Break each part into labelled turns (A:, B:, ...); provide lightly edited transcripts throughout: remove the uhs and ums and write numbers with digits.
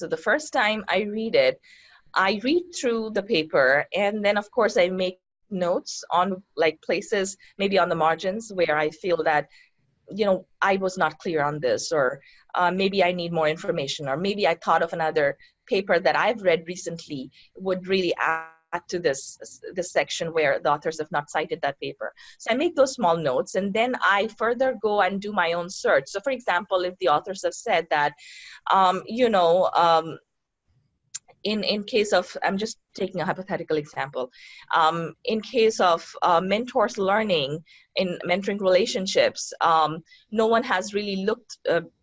A: So the first time I read it, I read through the paper, and then of course I make notes on like places, maybe on the margins, where I feel that, you know, I was not clear on this, or maybe I need more information, or maybe I thought of another paper that I've read recently would really add to this section where the authors have not cited that paper. So I make those small notes, and then I further go and do my own search. So for example, if the authors have said that, you know, in case of, I'm just taking a hypothetical example, in case of mentors learning in mentoring relationships, no one has really looked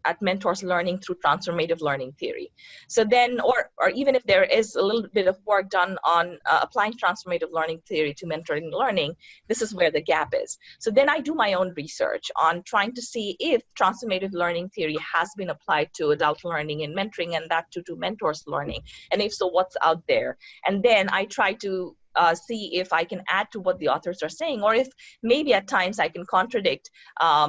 A: at mentors learning through transformative learning theory. So then, or even if there is a little bit of work done on applying transformative learning theory to mentoring learning, this is where the gap is. So then I do my own research on trying to see if transformative learning theory has been applied to adult learning and mentoring, and that to mentors learning. And if so, what's out there? And then I try to see if I can add to what the authors are saying, or if maybe at times I can contradict,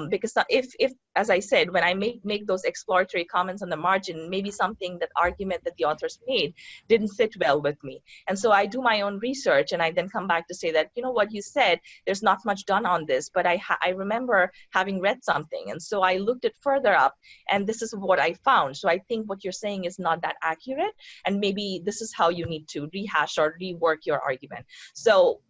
A: because if as I said, when I make those exploratory comments on the margin, maybe something, that argument that the authors made didn't sit well with me. And so I do my own research, and I then come back to say that, you know, what you said, there's not much done on this, but I remember having read something. And so I looked it further up, and this is what I found. So I think what you're saying is not that accurate, and maybe this is how you need to rehash or rework your argument. So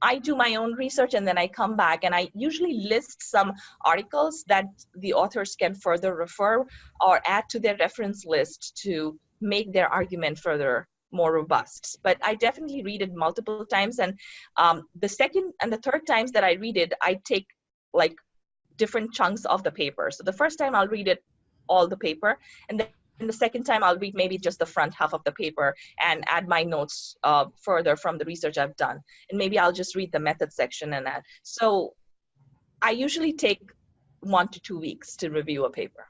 A: I do my own research, and then I come back and I usually list some articles that the authors can further refer or add to their reference list to make their argument further more robust. But I definitely read it multiple times, and the second and the third times that I read it, I take like different chunks of the paper. So the first time I'll read it all the paper, and then the second time I'll read maybe just the front half of the paper and add my notes further from the research I've done. And maybe I'll just read the method section and that. So I usually take 1 to 2 weeks to review a paper.